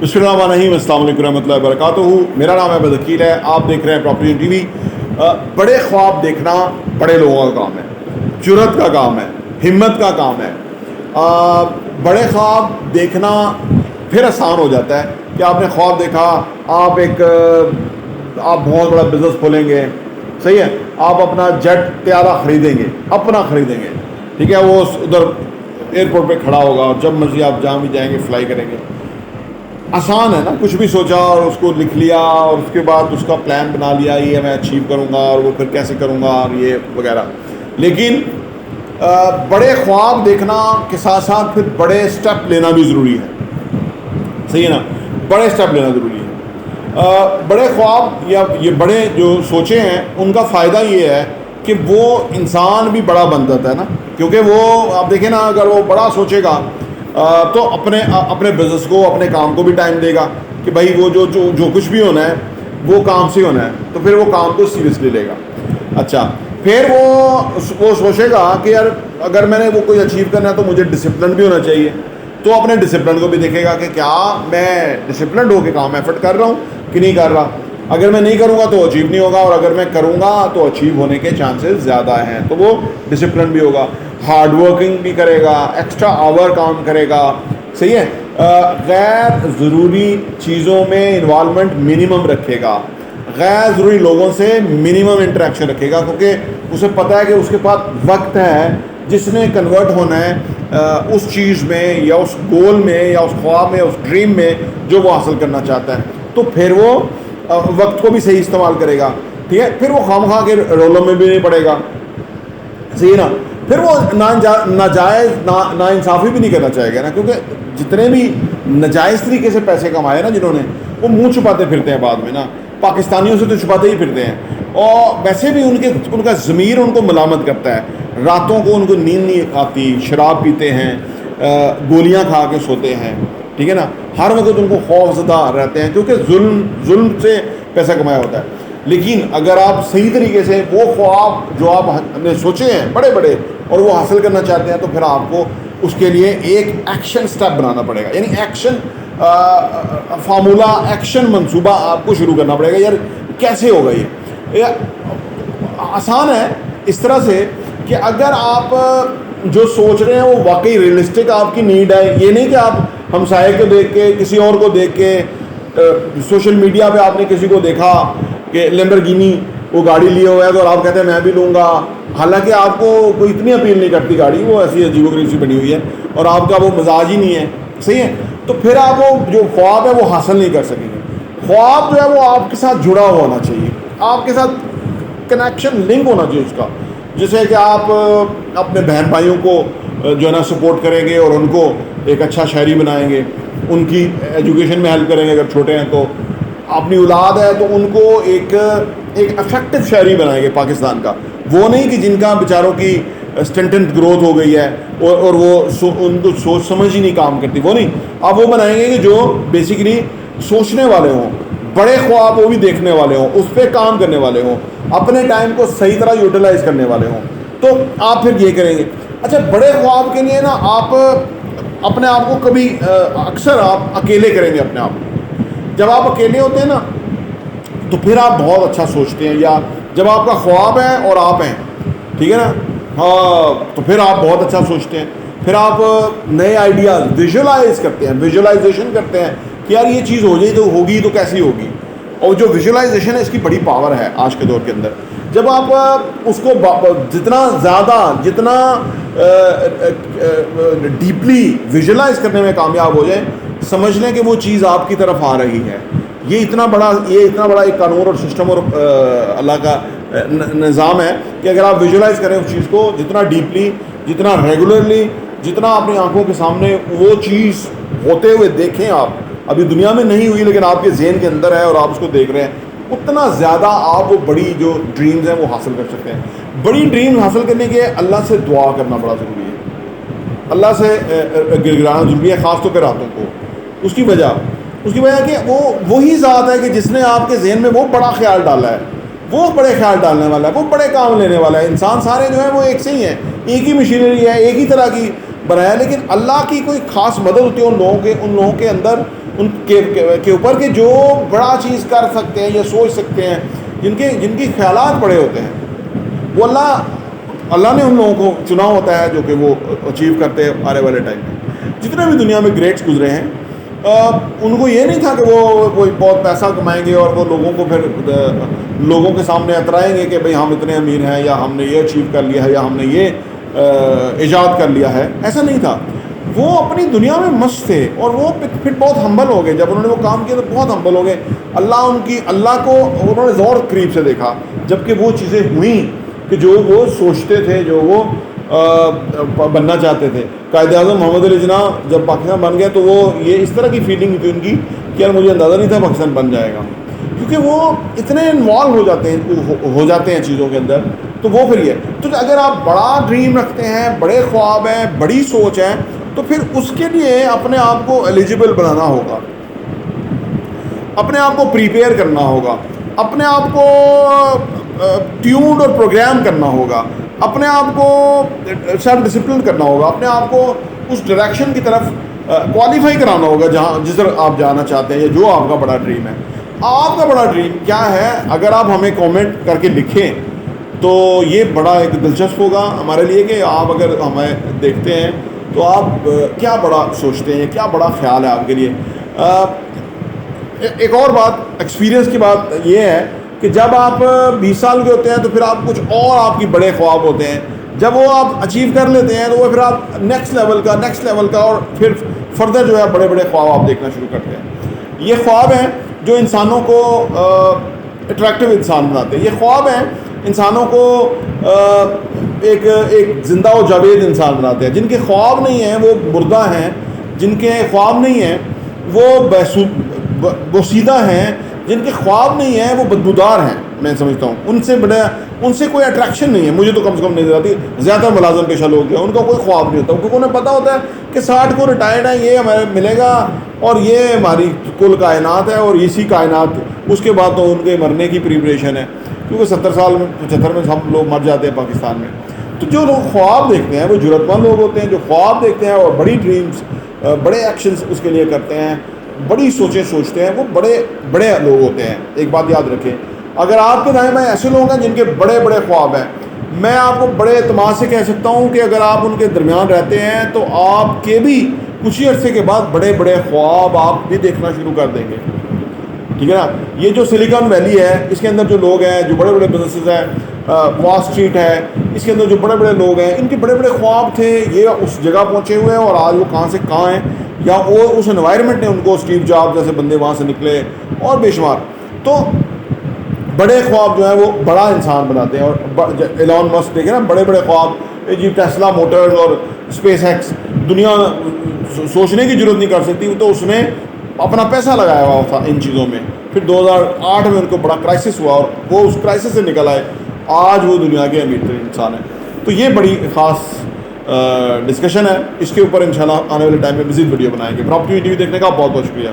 بسم اللہ الرحمن الرحیم، السلام علیکم ورحمۃ اللہ وبرکاتہ۔ میرا نام ہے بدعقیل ہے، آپ دیکھ رہے ہیں پراپرٹی ٹی وی۔ بڑے خواب دیکھنا بڑے لوگوں کا کام ہے، جرأت کا کام ہے، ہمت کا کام ہے۔ بڑے خواب دیکھنا پھر آسان ہو جاتا ہے کہ آپ نے خواب دیکھا، آپ بہت بڑا بزنس کھولیں گے، صحیح ہے، آپ اپنا جیٹ طیارہ خریدیں گے، اپنا خریدیں گے، ٹھیک ہے، وہ ادھر ایئرپورٹ پہ کھڑا ہوگا، جب مرضی آپ جہاں بھی جائیں گے فلائی کریں گے۔ آسان ہے نا، کچھ بھی سوچا اور اس کو لکھ لیا اور اس کے بعد اس کا پلان بنا لیا، یہ میں اچیو کروں گا اور وہ پھر کیسے کروں گا اور یہ وغیرہ۔ لیکن بڑے خواب دیکھنا کے ساتھ ساتھ پھر بڑے سٹیپ لینا بھی ضروری ہے، صحیح ہے نا، بڑے سٹیپ لینا ضروری ہے۔ بڑے خواب یا یہ بڑے جو سوچے ہیں ان کا فائدہ یہ ہے کہ وہ انسان بھی بڑا بن جاتا ہے نا، کیونکہ وہ آپ دیکھیں نا، اگر وہ بڑا سوچے گا تو اپنے بزنس کو، اپنے کام کو بھی ٹائم دے گا کہ بھائی وہ جو کچھ بھی ہونا ہے وہ کام سے ہونا ہے، تو پھر وہ کام کو سیریسلی لے گا۔ اچھا، پھر وہ سوچے گا کہ یار اگر میں نے وہ کوئی اچیو کرنا ہے تو مجھے ڈسپلن بھی ہونا چاہیے، تو اپنے ڈسپلن کو بھی دیکھے گا کہ کیا میں ڈسپلنڈ ہو کے کام ایفرٹ کر رہا ہوں کہ نہیں کر رہا۔ اگر میں نہیں کروں گا تو اچیو نہیں ہوگا، اور اگر میں کروں گا تو اچیو ہونے کے چانسز زیادہ ہیں، تو وہ ڈسپلن بھی ہوگا، ہارڈ ورکنگ بھی کرے گا، ایکسٹرا آور کام کرے گا، صحیح ہے، غیر ضروری چیزوں میں انوالومنٹ منیمم رکھے گا، غیر ضروری لوگوں سے منیمم انٹریکشن رکھے گا، کیونکہ اسے پتہ ہے کہ اس کے پاس وقت ہے جس نے کنورٹ ہونا ہے اس چیز میں یا اس گول میں یا اس خواب میں، اس ڈریم میں جو وہ حاصل کرنا چاہتا ہے، تو پھر وہ وقت کو بھی صحیح استعمال کرے گا، ٹھیک ہے، پھر وہ خواہ کے رولوں میں بھی نہیں پڑے گا، صحیح نا، پھر وہ ناجائز ناانصافی بھی نہیں کرنا چاہے گا نا، کیونکہ جتنے بھی ناجائز طریقے سے پیسے کمائے نا جنہوں نے، وہ منہ چھپاتے پھرتے ہیں بعد میں نا، پاکستانیوں سے تو چھپاتے ہی پھرتے ہیں، اور ویسے بھی ان کا ضمیر ان کو ملامت کرتا ہے، راتوں کو ان کو نیند نہیں آتی، شراب پیتے ہیں، گولیاں کھا کے سوتے ہیں، ٹھیک ہے نا، ہر وقت ان کو خوف زدہ رہتے ہیں کیونکہ ظلم سے پیسہ کمایا ہوتا ہے۔ لیکن اگر آپ صحیح طریقے سے وہ خواب جو آپ نے سوچے ہیں بڑے بڑے اور وہ حاصل کرنا چاہتے ہیں، تو پھر آپ کو اس کے لیے ایک ایکشن سٹیپ بنانا پڑے گا، یعنی ایکشن فارمولا، ایکشن منصوبہ آپ کو شروع کرنا پڑے گا۔ یار کیسے ہوگا یہ آسان ہے اس طرح سے کہ اگر آپ جو سوچ رہے ہیں وہ واقعی ریئلسٹک آپ کی نیڈ ہے، یہ نہیں کہ آپ ہمسائے کو دیکھ کے، کسی اور کو دیکھ کے، سوشل میڈیا پہ آپ نے کسی کو دیکھا کہ لیمبرگینی وہ گاڑی لیے ہوئے ہے تو آپ کہتے ہیں میں بھی لوں گا، حالانکہ آپ کو کوئی اتنی اپیل نہیں کرتی گاڑی، وہ ایسی عجیب و غریب سی بنی ہوئی ہے اور آپ کا وہ مزاج ہی نہیں ہے، صحیح ہے، تو پھر آپ وہ جو خواب ہے وہ حاصل نہیں کر سکیں گے۔ خواب جو ہے وہ آپ کے ساتھ جڑا ہوا ہونا چاہیے، آپ کے ساتھ کنیکشن، لنک ہونا چاہیے اس کا، جیسے کہ آپ اپنے بہن بھائیوں کو جو ہے نا سپورٹ کریں گے اور ان کو ایک اچھا شہری بنائیں گے، ان کی ایجوکیشن میں ہیلپ کریں گے، اگر چھوٹے ہیں تو اپنی اولاد ہے تو ان کو ایک افیکٹو شہری بنائیں گے پاکستان کا، وہ نہیں کہ جن کا بیچاروں کی اسٹنٹنٹ گروتھ ہو گئی ہے اور وہ ان کو سوچ سمجھ ہی نہیں کام کرتی، وہ نہیں، آپ وہ بنائیں گے کہ جو بیسیکلی سوچنے والے ہوں، بڑے خواب وہ بھی دیکھنے والے ہوں، اس پہ کام کرنے والے ہوں، اپنے ٹائم کو صحیح طرح یوٹیلائز کرنے والے ہوں، تو آپ پھر یہ کریں گے۔ اچھا، بڑے خواب کے لیے نا آپ اپنے آپ کو کبھی اکثر آپ اکیلے کریں گے اپنے آپ کو، جب آپ اکیلے ہوتے ہیں نا تو پھر آپ بہت اچھا سوچتے ہیں، یا جب آپ کا خواب ہے اور آپ ہیں، ٹھیک ہے نا، ہاں، تو پھر آپ بہت اچھا سوچتے ہیں، پھر آپ نئے آئیڈیاز ویژولائز کرتے ہیں، ویژولائزیشن کرتے ہیں کہ یار یہ چیز ہو جائے تو ہوگی تو کیسی ہوگی، اور جو ویژولائزیشن ہے اس کی بڑی پاور ہے آج کے دور کے اندر۔ جب آپ اس کو جتنا زیادہ، جتنا ڈیپلی ویژولائز کرنے میں کامیاب ہو جائے، سمجھ لیں کہ وہ چیز آپ کی طرف آ رہی ہے۔ یہ اتنا بڑا ایک قانون اور سسٹم اور اللہ کا نظام ہے کہ اگر آپ ویژولائز کریں اس چیز کو جتنا ڈیپلی، جتنا ریگولرلی، جتنا اپنی آنکھوں کے سامنے وہ چیز ہوتے ہوئے دیکھیں، آپ ابھی دنیا میں نہیں ہوئی لیکن آپ کے ذہن کے اندر ہے اور آپ اس کو دیکھ رہے ہیں، اتنا زیادہ آپ وہ بڑی جو ڈریمز ہیں وہ حاصل کر سکتے ہیں۔ بڑی ڈریم حاصل کرنے کے اللہ سے دعا کرنا بڑا ضروری ہے، اللہ سے گڑگڑانا ضروری ہے، خاص طور پہ راتوں کو۔ اس کی وجہ کہ وہ وہی ذات ہے کہ جس نے آپ کے ذہن میں وہ بڑا خیال ڈالا ہے، وہ بڑے خیال ڈالنے والا ہے، وہ بڑے کام لینے والا ہے۔ انسان سارے جو ہیں وہ ایک سے ہی ہیں، ایک ہی مشینری ہے، ایک ہی طرح کی بنایا ہے، لیکن اللہ کی کوئی خاص مدد ہوتی ہے ان لوگوں کے اندر ان کے اوپر کہ جو بڑا چیز کر سکتے ہیں یا سوچ سکتے ہیں، جن کے خیالات بڑے ہوتے ہیں، وہ اللہ نے ان لوگوں کو چنا ہوتا ہے جو کہ وہ اچیو کرتے ہیں آنے والے ٹائم میں۔ جتنے بھی دنیا میں گریٹس گزرے ہیں، ان کو یہ نہیں تھا کہ وہ کوئی بہت پیسہ کمائیں گے اور وہ لوگوں کو پھر لوگوں کے سامنے اترائیں گے کہ بھئی ہم اتنے امیر ہیں، یا ہم نے یہ اچیو کر لیا ہے، یا ہم نے یہ ایجاد کر لیا ہے۔ ایسا نہیں تھا، وہ اپنی دنیا میں مست تھے، اور وہ پھر بہت ہمبل ہو گئے۔ جب انہوں نے وہ کام کیا تو بہت ہمبل ہو گئے، اللہ کو انہوں نے زور قریب سے دیکھا، جب کہ وہ چیزیں ہوئیں کہ جو وہ سوچتے تھے، جو وہ بننا چاہتے تھے۔ قائد اعظم محمد علی جناح جب پاکستان بن گیا تو وہ یہ اس طرح کی فیلنگ تھی ان کی کہ یار مجھے اندازہ نہیں تھا پاکستان بن جائے گا، کیونکہ وہ اتنے انوالو ہو جاتے ہیں چیزوں کے اندر۔ تو وہ پھر یہ تو اگر آپ بڑا ڈریم رکھتے ہیں، بڑے خواب ہیں، بڑی سوچ ہے، تو پھر اس کے لیے اپنے آپ کو ایلیجیبل بنانا ہوگا، اپنے آپ کو پریپیئر کرنا ہوگا، اپنے آپ کو ٹیونڈ اور پروگرام کرنا ہوگا، اپنے آپ کو سیلف ڈسپلن کرنا ہوگا، اپنے آپ کو اس ڈائریکشن کی طرف کوالیفائی کرانا ہوگا جس طرح آپ جانا چاہتے ہیں، یا جو آپ کا بڑا ڈریم ہے۔ آپ کا بڑا ڈریم کیا ہے؟ اگر آپ ہمیں کامنٹ کر کے لکھیں تو یہ بڑا ایک دلچسپ ہوگا ہمارے لیے کہ آپ اگر ہمیں دیکھتے ہیں تو آپ کیا بڑا سوچتے ہیں، کیا بڑا خیال ہے آپ کے لیے۔ ایک اور بات، ایکسپیرینس کی بات یہ ہے کہ جب آپ 20 سال کے ہوتے ہیں تو پھر آپ کچھ اور آپ کی بڑے خواب ہوتے ہیں، جب وہ آپ اچیو کر لیتے ہیں تو وہ پھر آپ نیکسٹ لیول کا اور پھر فردر جو ہے بڑے بڑے خواب آپ دیکھنا شروع کرتے ہیں۔ یہ خواب ہیں جو انسانوں کو اٹریکٹیو انسان بناتے ہیں، یہ خواب ہیں انسانوں کو ایک زندہ و جاوید انسان بناتے ہیں۔ جن کے خواب نہیں ہیں وہ مردہ ہیں، جن کے خواب نہیں ہیں وہ بوسیدہ ہیں، جن کے خواب نہیں ہیں وہ بدبودار ہیں۔ میں سمجھتا ہوں ان سے کوئی اٹریکشن نہیں ہے، مجھے تو کم سے کم نہیں آتی۔ زیادہ ملازم پیشہ لوگ ہیں، ان کا کوئی خواب نہیں ہوتا، کیونکہ انہیں پتہ ہوتا ہے کہ 60 کو ریٹائرڈ ہے، یہ ہمیں ملے گا اور یہ ہماری کل کائنات ہے، اور اسی کائنات اس کے بعد تو ان کے مرنے کی پریپریشن ہے، کیونکہ 70 سال میں 75 میں ہم لوگ مر جاتے ہیں پاکستان میں۔ تو جو لوگ خواب دیکھتے ہیں وہ جرأت مند لوگ ہوتے ہیں، جو خواب دیکھتے ہیں اور بڑی ڈریمز، بڑے ایکشنز اس کے لیے کرتے ہیں، بڑی سوچیں سوچتے ہیں، وہ بڑے لوگ ہوتے ہیں۔ ایک بات یاد رکھیں، اگر آپ کے دائیں بائیں ایسے لوگ ہیں جن کے بڑے بڑے خواب ہیں، میں آپ کو بڑے اعتماد سے کہہ سکتا ہوں کہ اگر آپ ان کے درمیان رہتے ہیں تو آپ کے بھی کچھ ہی عرصے کے بعد بڑے بڑے خواب آپ بھی دیکھنا شروع کر دیں گے، ٹھیک ہے نا۔ یہ جو سلیکن ویلی ہے، اس کے اندر جو لوگ ہیں، جو بڑے بڑے بزنسز ہیں، وال اسٹریٹ ہے، اس کے اندر جو بڑے بڑے لوگ ہیں، ان کے بڑے بڑے خواب تھے، یہ اس جگہ پہنچے ہوئے ہیں، اور آج وہ کہاں سے کہاں ہیں، یا وہ اس انوائرمنٹ نے ان کو، اسٹیو جاب جیسے بندے وہاں سے نکلے، اور بے شمار۔ تو بڑے خواب جو ہیں وہ بڑا انسان بناتے ہیں، اور ایلون مسک دیکھیں نا، بڑے بڑے خواب، جی ٹیسلا موٹرز اور اسپیس ایکس، دنیا سوچنے کی ضرورت نہیں کر سکتی، تو اس نے اپنا پیسہ لگایا ہوا تھا ان چیزوں میں۔ پھر 2008 میں ان کو بڑا کرائسس ہوا، اور وہ اس کرائسس سے نکل آئے، آج وہ دنیا کے امیر ترین انسان ہیں۔ تو یہ بڑی خاص ڈسکشن ہے، اس کے اوپر انشاءاللہ آنے والے ٹائم میں مزید ویڈیو بنائیں گے۔ پراپرٹی ویڈیو دیکھنے کا بہت بہت شکریہ۔